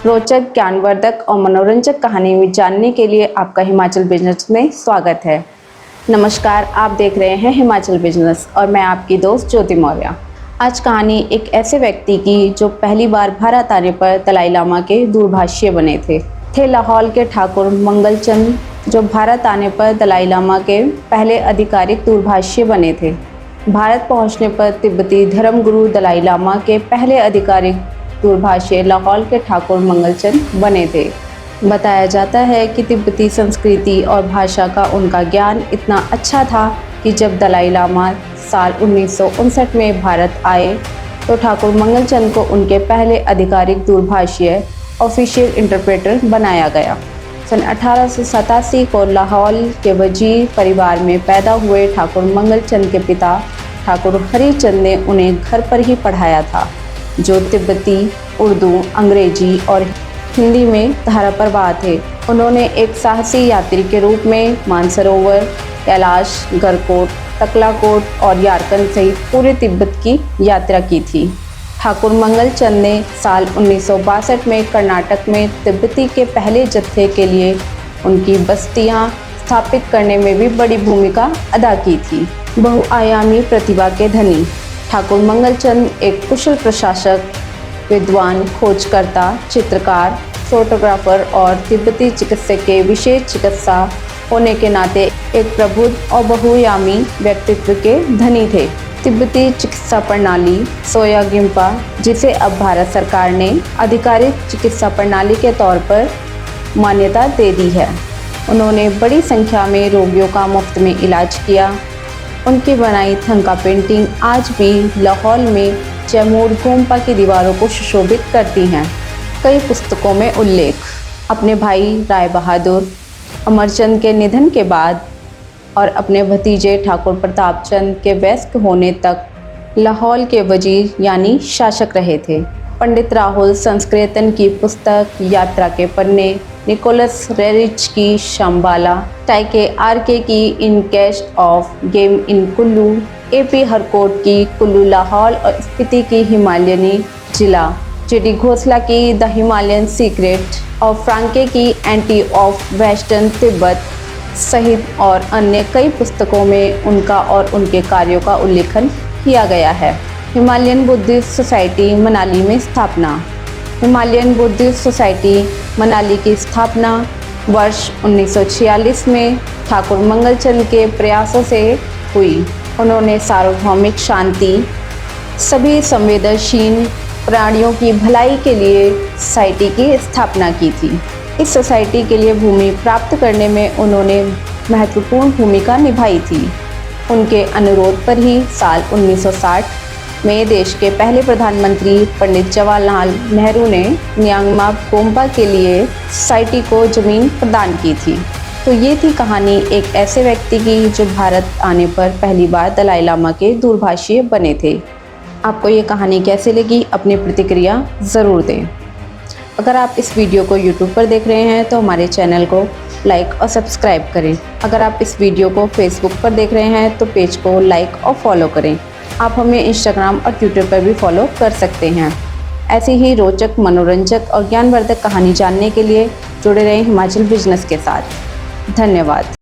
रोचक, ज्ञानवर्धक और मनोरंजक कहानी में जानने के लिए आपका हिमाचल बिजनेस में स्वागत है। नमस्कार, आप देख रहे हैं हिमाचल बिजनेस और मैं आपकी दोस्त ज्योति मौर्य। आज कहानी एक ऐसे व्यक्ति की जो पहली बार भारत आने पर दलाई लामा के दूरभाषीय बने थे लाहौल के ठाकुर मंगल चंद, जो भारत आने पर दलाई लामा के पहले आधिकारिक दूरभाषीय बने थे। भारत पहुंचने पर तिब्बती धर्मगुरु दलाई लामा के पहले आधिकारिक दूरभाषीय लाहौल के ठाकुर मंगलचंद बने थे। बताया जाता है कि तिब्बती संस्कृति और भाषा का उनका ज्ञान इतना अच्छा था कि जब दलाई लामा साल 1959 में भारत आए तो ठाकुर मंगलचंद को उनके पहले आधिकारिक दूरभाषीय ऑफिशियल इंटरप्रेटर बनाया गया। सन 1887 को लाहौल के वजीर परिवार में पैदा हुए ठाकुर मंगलचंद के पिता ठाकुर हरिचंद ने उन्हें घर पर ही पढ़ाया था, जो तिब्बती, उर्दू, अंग्रेजी और हिंदी में धाराप्रवाह थे। उन्होंने एक साहसी यात्री के रूप में मानसरोवर, कैलाश, गरकोट, तकलाकोट और यारकंद सहित पूरे तिब्बत की यात्रा की थी। ठाकुर मंगलचंद ने साल 1962 में कर्नाटक में तिब्बती के पहले जत्थे के लिए उनकी बस्तियां स्थापित करने में भी बड़ी भूमिका अदा की थी। बहुआयामी प्रतिभा के धनी ठाकुर मंगलचंद एक कुशल प्रशासक, विद्वान, खोजकर्ता, चित्रकार, फोटोग्राफर और तिब्बती चिकित्सक के विशेष चिकित्सा होने के नाते एक प्रबुद्ध और बहुआयामी व्यक्तित्व के धनी थे। तिब्बती चिकित्सा प्रणाली सोया गिम्पा, जिसे अब भारत सरकार ने आधिकारिक चिकित्सा प्रणाली के तौर पर मान्यता दे दी है। उन्होंने बड़ी संख्या में रोगियों का मुफ्त में इलाज किया। उनकी बनाई थंका पेंटिंग आज भी लाहौल में जयमूर गोम्पा की दीवारों को सुशोभित करती हैं। कई पुस्तकों में उल्लेख अपने भाई राय बहादुर अमरचंद के निधन के बाद और अपने भतीजे ठाकुर प्रताप चंद के वयस्क होने तक लाहौल के वजीर यानी शासक रहे थे। पंडित राहुल संस्कृतन की पुस्तक, यात्रा के पन्ने, निकोलस रेरिच की शंबाला, टाइके आरके की इन कैस्ट ऑफ गेम इन कुल्लू, एपी हरकोट की कुल्लू लाहौल और स्पीति की हिमालयनी जिला, जेडी घोसला की द हिमालयन सीक्रेट और फ्रांके की एंटी ऑफ वेस्टर्न तिब्बत सहित और अन्य कई पुस्तकों में उनका और उनके कार्यों का उल्लेखन किया गया है। हिमालयन बुद्धिस्ट सोसाइटी मनाली में स्थापना। हिमालयन बुद्धिस्ट सोसाइटी मनाली की स्थापना वर्ष 1946 में ठाकुर मंगलचंद के प्रयासों से हुई। उन्होंने सार्वभौमिक शांति, सभी संवेदनशील प्राणियों की भलाई के लिए सोसाइटी की स्थापना की थी। इस सोसाइटी के लिए भूमि प्राप्त करने में उन्होंने महत्वपूर्ण भूमिका निभाई थी। उनके अनुरोध पर ही साल 1960 में देश के पहले प्रधानमंत्री पंडित जवाहरलाल नेहरू ने न्यांगमा गोम्पा के लिए सोसाइटी को जमीन प्रदान की थी। तो ये थी कहानी एक ऐसे व्यक्ति की जो भारत आने पर पहली बार दलाई लामा के दूरभाषीय बने थे। आपको ये कहानी कैसे लगी? अपनी प्रतिक्रिया ज़रूर दें। अगर आप इस वीडियो को YouTube पर देख रहे हैं तो हमारे चैनल को लाइक और सब्सक्राइब करें। अगर आप इस वीडियो को Facebook पर देख रहे हैं तो पेज को लाइक और फॉलो करें। आप हमें Instagram और Twitter पर भी फॉलो कर सकते हैं। ऐसी ही रोचक, मनोरंजक और ज्ञानवर्धक कहानी जानने के लिए जुड़े रहें हिमाचल बिजनेस के साथ। धन्यवाद।